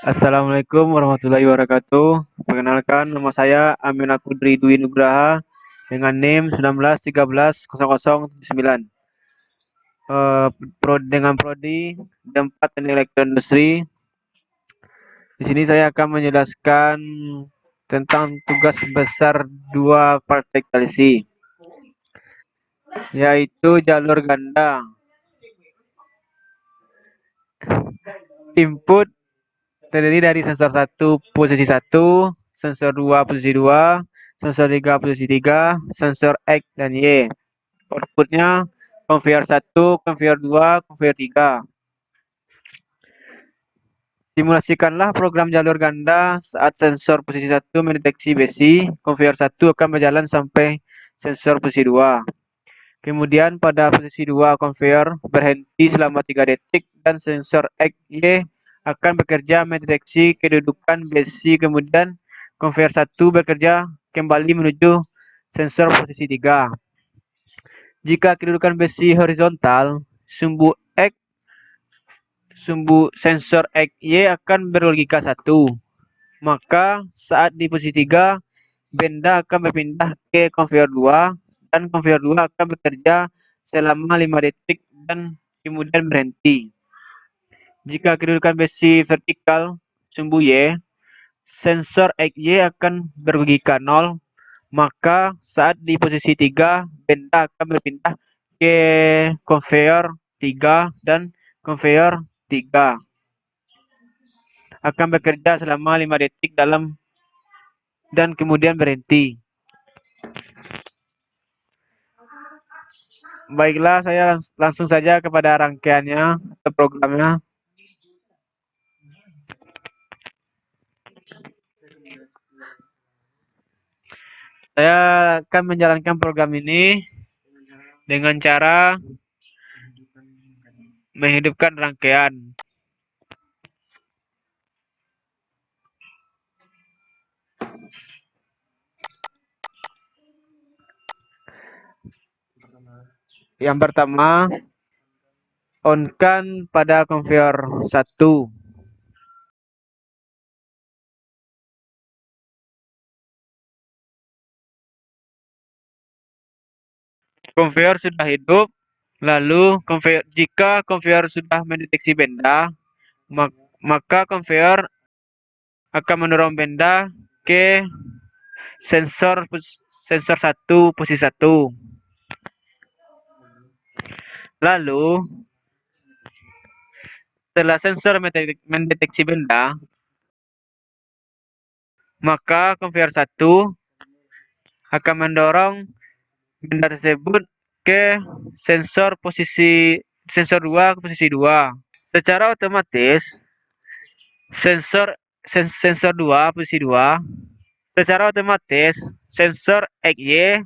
Assalamualaikum warahmatullahi wabarakatuh. Perkenalkan, nama saya Aminah Kudri Dwi Nugraha dengan NIM 19130079. Eh, dengan prodi D4 Teknik Elektro Di sini saya akan menjelaskan tentang tugas besar dua partai koalisi, yaitu jalur ganda. Input terdiri dari sensor 1 posisi 1, sensor 2 posisi 2, sensor 3 posisi 3, sensor X dan Y. Outputnya conveyor 1, conveyor 2, conveyor 3. Simulasikanlah program jalur ganda saat sensor posisi 1 mendeteksi besi, conveyor 1 akan berjalan sampai sensor posisi 2. Kemudian pada posisi 2 conveyor berhenti selama 3 detik dan sensor XY akan bekerja mendeteksi kedudukan besi, kemudian conveyor 1 bekerja kembali menuju sensor posisi 3. Jika kedudukan besi horizontal, sumbu sensor XY akan berlogika 1. Maka saat di posisi 3, benda akan berpindah ke conveyor 2 dan conveyor 2 akan bekerja selama 5 detik dan kemudian berhenti. Jika kedudukan besi vertikal sumbu Y, sensor XY akan berlogika 0, maka saat di posisi 3, benda akan berpindah ke conveyor 3 dan conveyor 3 akan bekerja selama 5 detik dan kemudian berhenti. Baiklah, saya langsung saja kepada rangkaiannya atau programnya. Saya akan menjalankan program ini dengan cara menghidupkan rangkaian. Yang pertama, on-kan pada conveyor 1. Conveyor sudah hidup, lalu jika conveyor sudah mendeteksi benda, maka conveyor akan mendorong benda ke sensor 1 posisi 1. Lalu setelah sensor mendeteksi benda, maka conveyor 1 akan mendorong benda tersebut ke sensor 2 ke posisi 2. Secara otomatis sensor 2 posisi 2, secara otomatis sensor XY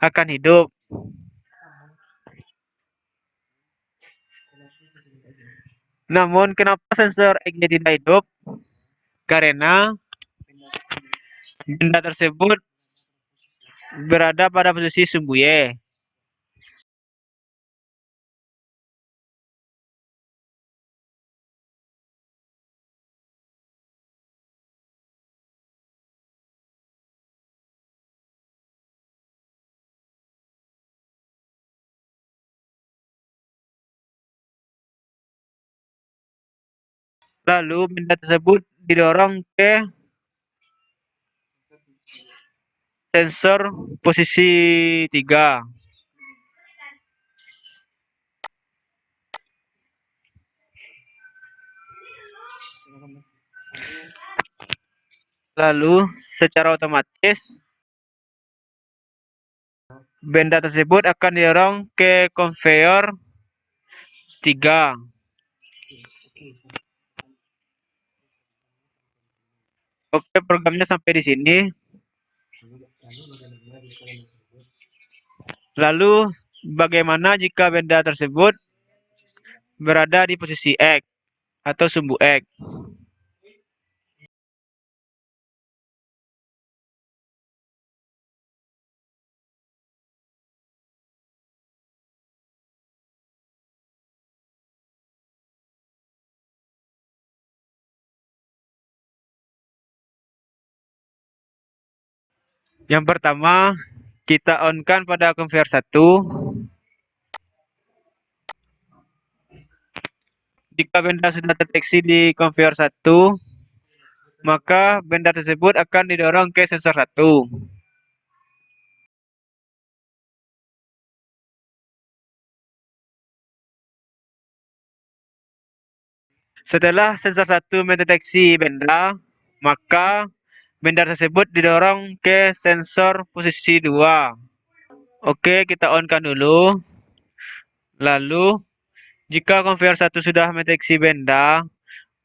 akan hidup. Namun kenapa sensor XY tidak hidup? Karena benda tersebut berada pada posisi sumbu Y. Lalu benda tersebut didorong ke sensor posisi 3. Lalu secara otomatis benda tersebut akan didorong ke conveyor 3. Oke, programnya sampai di sini. Lalu bagaimana jika benda tersebut berada di posisi X atau sumbu X? Yang pertama, kita on-kan pada conveyor 1. Jika benda sudah terdeteksi di conveyor 1, maka benda tersebut akan didorong ke sensor 1. Setelah sensor 1 mendeteksi benda, maka benda tersebut didorong ke sensor posisi 2. Oke, kita on-kan dulu. Lalu, jika conveyor 1 sudah mendeteksi benda,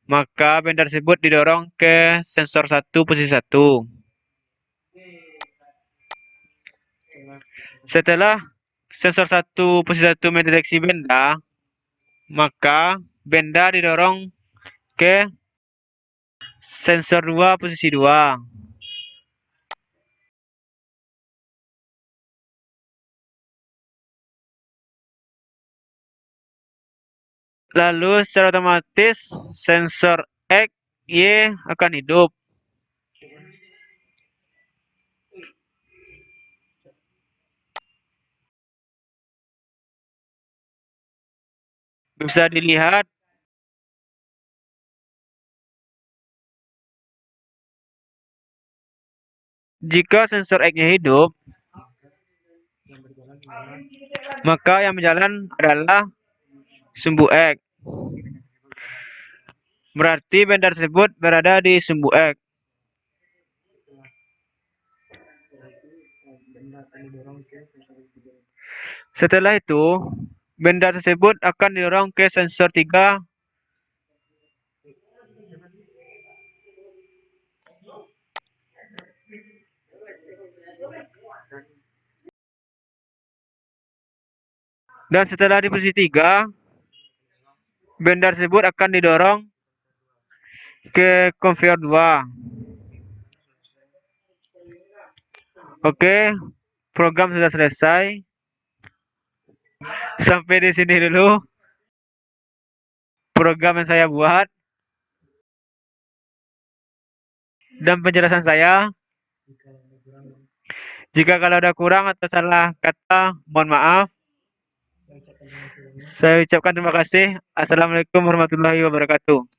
maka benda tersebut didorong ke sensor 1 posisi 1. Setelah sensor 1 posisi 1 mendeteksi benda, maka benda didorong ke sensor 2 posisi 2. Lalu secara otomatis sensor X, Y akan hidup. Bisa dilihat jika sensor X-nya hidup, maka yang berjalan adalah sumbu X. Berarti benda tersebut berada di sumbu X. Setelah itu, benda tersebut akan didorong ke sensor 3. Dan setelah di posisi 3, benda tersebut akan didorong ke conveyor 2. Oke, program sudah selesai. Sampai di sini dulu program yang saya buat dan penjelasan saya. Jika kalau ada kurang atau salah kata, mohon maaf. Saya ucapkan terima kasih. Assalamualaikum warahmatullahi wabarakatuh.